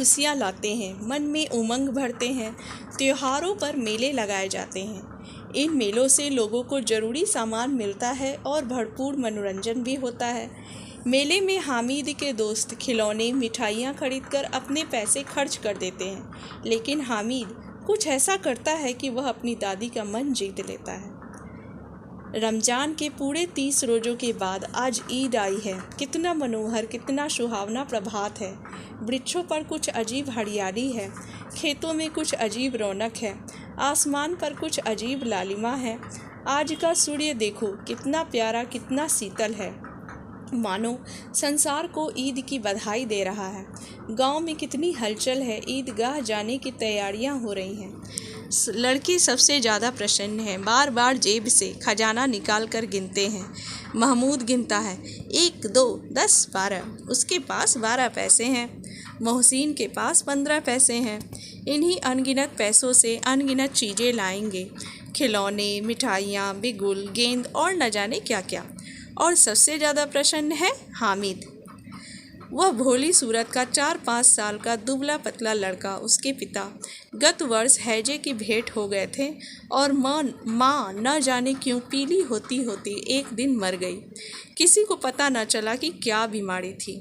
खुशियाँ लाते हैं, मन में उमंग भरते हैं। त्योहारों पर मेले लगाए जाते हैं। इन मेलों से लोगों को ज़रूरी सामान मिलता है और भरपूर मनोरंजन भी होता है। मेले में हामिद के दोस्त खिलौने, मिठाइयाँ खरीदकर अपने पैसे खर्च कर देते हैं, लेकिन हामिद कुछ ऐसा करता है कि वह अपनी दादी का मन जीत लेता है। रमज़ान के पूरे 30 रोज़ों के बाद आज ईद आई है। कितना मनोहर, कितना सुहावना प्रभात है। वृक्षों पर कुछ अजीब हरियाली है, खेतों में कुछ अजीब रौनक है, आसमान पर कुछ अजीब लालिमा है। आज का सूर्य देखो, कितना प्यारा, कितना शीतल है, मानो संसार को ईद की बधाई दे रहा है। गांव में कितनी हलचल है, ईदगाह जाने की तैयारियां हो रही हैं। लड़के सबसे ज़्यादा प्रसन्न हैं, बार बार जेब से खजाना निकाल कर गिनते हैं। महमूद गिनता है, 1 2 10 12। उसके पास 12 पैसे हैं। मोहसिन के पास 15 पैसे हैं। इन्हीं अनगिनत पैसों से अनगिनत चीज़ें लाएंगे, खिलौने, मिठाइयाँ, बिगुल, गेंद और न जाने क्या क्या। और सबसे ज़्यादा प्रसन्न है हामिद। वह भोली सूरत का 4-5 साल का दुबला पतला लड़का। उसके पिता गत वर्ष हैजे की भेंट हो गए थे और माँ न जाने क्यों पीली होती होती एक दिन मर गई। किसी को पता न चला कि क्या बीमारी थी।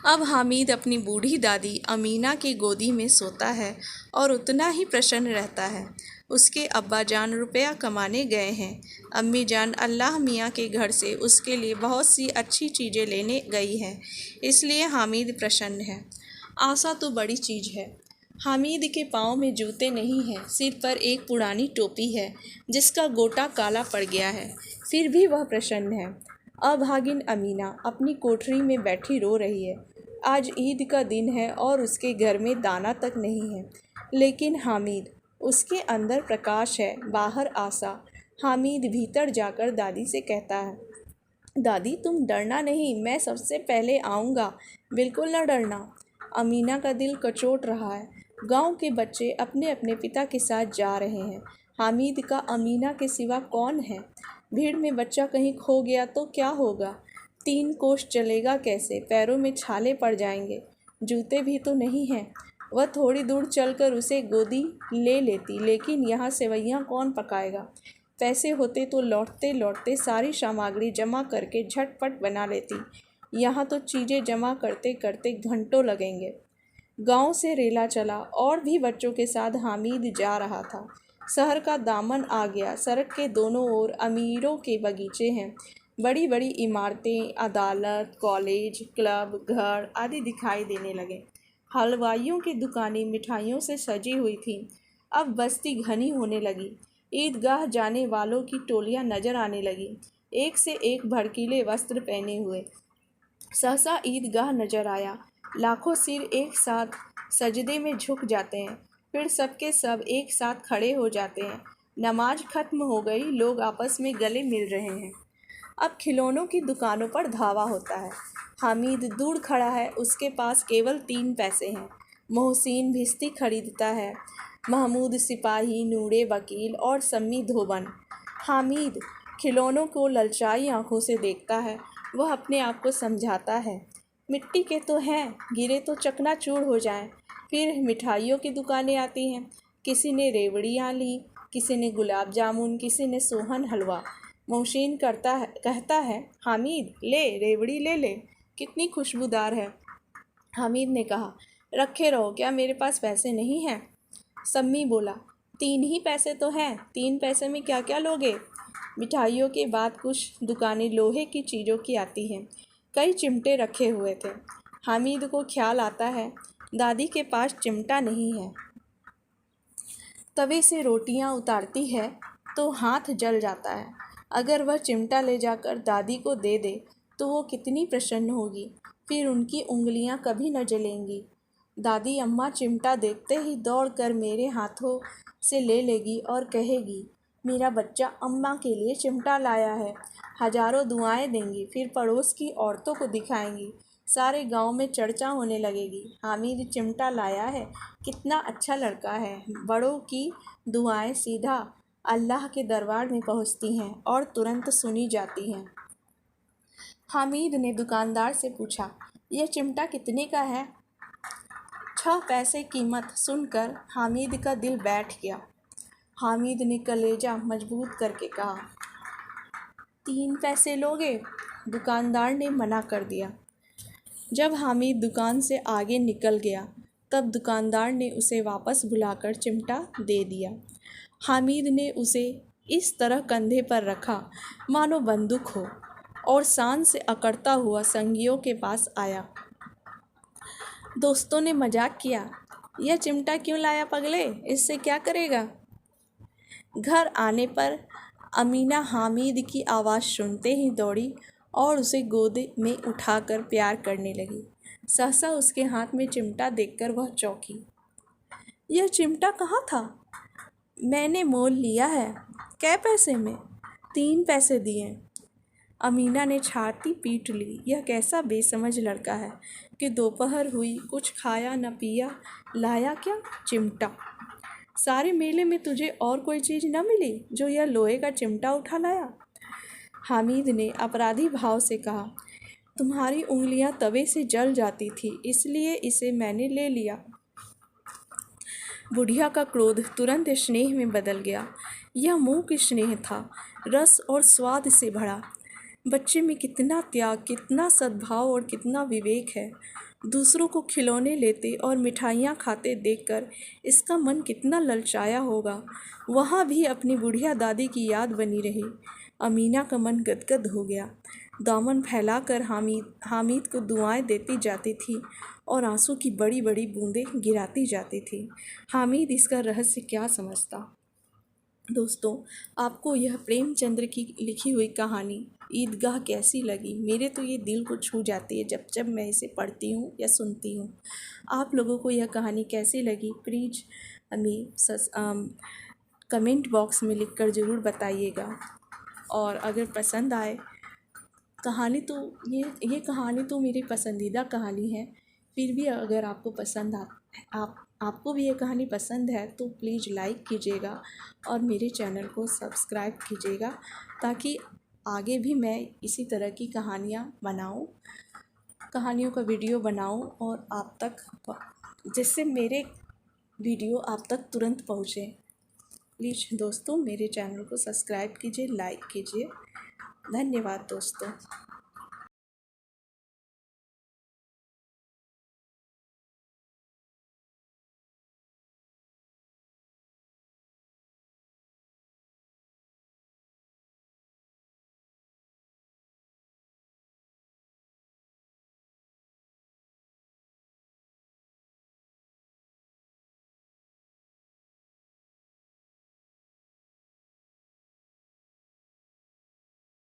अब हामिद अपनी बूढ़ी दादी अमीना की गोदी में सोता है और उतना ही प्रसन्न रहता है। उसके अब्बा जान रुपया कमाने गए हैं। अम्मी जान अल्लाह मियाँ के घर से उसके लिए बहुत सी अच्छी चीज़ें लेने गई हैं, इसलिए हामिद प्रसन्न है। आशा तो बड़ी चीज़ है। हामिद के पाँव में जूते नहीं हैं, सिर पर एक पुरानी टोपी है जिसका गोटा काला पड़ गया है, फिर भी वह प्रसन्न है। अभागिन अमीना अपनी कोठरी में बैठी रो रही है। आज ईद का दिन है और उसके घर में दाना तक नहीं है, लेकिन हामिद, उसके अंदर प्रकाश है, बाहर आशा। हामिद भीतर जाकर दादी से कहता है, दादी तुम डरना नहीं, मैं सबसे पहले आऊँगा, बिल्कुल न डरना। अमीना का दिल कचोट रहा है। गांव के बच्चे अपने अपने पिता के साथ जा रहे हैं। हामिद का अमीना के सिवा कौन है? भीड़ में बच्चा कहीं खो गया तो क्या होगा? 3 कोस चलेगा कैसे? पैरों में छाले पड़ जाएंगे। जूते भी तो नहीं हैं। वह थोड़ी दूर चलकर उसे गोदी ले लेती, लेकिन यहाँ सेवइयाँ कौन पकाएगा? पैसे होते तो लौटते लौटते सारी सामग्री जमा करके झटपट बना लेती। यहाँ तो चीज़ें जमा करते करते घंटों लगेंगे। गांव से रेला चला और भी बच्चों के साथ हामिद जा रहा था। शहर का दामन आ गया। सड़क के दोनों ओर अमीरों के बगीचे हैं। बड़ी बड़ी इमारतें, अदालत, कॉलेज, क्लब, घर आदि दिखाई देने लगे। हलवाइयों की दुकानें मिठाइयों से सजी हुई थीं। अब बस्ती घनी होने लगी। ईदगाह जाने वालों की टोलियां नजर आने लगी, एक से एक भड़कीले वस्त्र पहने हुए। सहसा ईदगाह नजर आया। लाखों सिर एक साथ सजदे में झुक जाते हैं, फिर सबके सब एक साथ खड़े हो जाते हैं। नमाज खत्म हो गई, लोग आपस में गले मिल रहे हैं। अब खिलौनों की दुकानों पर धावा होता है। हामिद दूर खड़ा है, उसके पास केवल 3 पैसे हैं। मोहसिन भिश्ती खरीदता है, महमूद सिपाही, नूरे वकील और सम्मी धोबन। हामिद खिलौनों को ललचाई आंखों से देखता है। वह अपने आप को समझाता है, मिट्टी के तो हैं, गिरे तो चकनाचूर हो जाएं। फिर मिठाइयों की दुकानें आती हैं। किसी ने रेवड़ियाँ ली, किसी ने गुलाब जामुन, किसी ने सोहन हलवा। मोहसिन कहता है, हामिद ले रेवड़ी ले ले, कितनी खुशबूदार है। हामिद ने कहा, रखे रहो, क्या मेरे पास पैसे नहीं हैं? सम्मी बोला, 3 ही पैसे तो हैं, 3 पैसे में क्या क्या लोगे? मिठाइयों के बाद कुछ दुकानें लोहे की चीज़ों की आती हैं। कई चिमटे रखे हुए थे। हामिद को ख्याल आता है, दादी के पास चिमटा नहीं है। तवे से रोटियां उतारती है तो हाथ जल जाता है। अगर वह चिमटा ले जाकर दादी को दे दे तो वो कितनी प्रसन्न होगी, फिर उनकी उंगलियां कभी न जलेंगी। दादी अम्मा चिमटा देखते ही दौड़कर मेरे हाथों से ले लेगी और कहेगी, मेरा बच्चा अम्मा के लिए चिमटा लाया है। हजारों दुआएं देंगी, फिर पड़ोस की औरतों को दिखाएंगी। सारे गांव में चर्चा होने लगेगी, हामिद चिमटा लाया है, कितना अच्छा लड़का है। बड़ों की दुआएं सीधा अल्लाह के दरबार में पहुंचती हैं और तुरंत सुनी जाती हैं। हामिद ने दुकानदार से पूछा, यह चिमटा कितने का है? 6 पैसे कीमत सुनकर हामिद का दिल बैठ गया। हामिद ने कलेजा मजबूत करके कहा, 3 पैसे लोगे? दुकानदार ने मना कर दिया। जब हामिद दुकान से आगे निकल गया तब दुकानदार ने उसे वापस बुलाकर चिमटा दे दिया। हामिद ने उसे इस तरह कंधे पर रखा मानो बंदूक हो और शान से अकड़ता हुआ संगियों के पास आया। दोस्तों ने मजाक किया, यह चिमटा क्यों लाया पगले, इससे क्या करेगा? घर आने पर अमीना हामिद की आवाज़ सुनते ही दौड़ी और उसे गोद में उठाकर प्यार करने लगी। सहसा उसके हाथ में चिमटा देखकर वह चौंकी। यह चिमटा कहाँ था? मैंने मोल लिया है। कै पैसे में? 3 पैसे दिए। अमीना ने छाती पीट ली। यह कैसा बेसमझ लड़का है कि दोपहर हुई, कुछ खाया न पिया, लाया क्या? चिमटा। सारे मेले में तुझे और कोई चीज़ न मिली जो यह लोहे का चिमटा उठा लाया? हामिद ने अपराधी भाव से कहा, तुम्हारी उंगलियां तवे से जल जाती थी, इसलिए इसे मैंने ले लिया। बुढ़िया का क्रोध तुरंत स्नेह में बदल गया। यह मुँह की स्नेह था, रस और स्वाद से भरा। बच्चे में कितना त्याग, कितना सद्भाव और कितना विवेक है। दूसरों को खिलौने लेते और मिठाइयाँ खाते देखकर इसका मन कितना ललचाया होगा। वहाँ भी अपनी बुढ़िया दादी की याद बनी रही। अमीना का मन गदगद हो गया। दामन फैलाकर हामिद को दुआएं देती जाती थी और आंसू की बड़ी बड़ी बूंदें गिराती जाती थी। हामिद इसका रहस्य क्या समझता? दोस्तों, आपको यह प्रेमचंद्र की लिखी हुई कहानी ईदगाह कैसी लगी? मेरे तो ये दिल को छू जाती है जब जब मैं इसे पढ़ती हूँ या सुनती हूँ। आप लोगों को यह कहानी कैसी लगी प्लीज़ हमें कमेंट बॉक्स में लिखकर ज़रूर बताइएगा। और अगर पसंद आए कहानी तो ये कहानी तो मेरी पसंदीदा कहानी है, फिर भी अगर आपको पसंद आपको भी ये कहानी पसंद है तो प्लीज़ लाइक कीजिएगा और मेरे चैनल को सब्सक्राइब कीजिएगा ताकि आगे भी मैं इसी तरह की कहानियों का वीडियो बनाऊं और आप तक, जिससे मेरे वीडियो आप तक तुरंत पहुँचे। प्लीज़ दोस्तों मेरे चैनल को सब्सक्राइब कीजिए, लाइक कीजिए। धन्यवाद दोस्तों।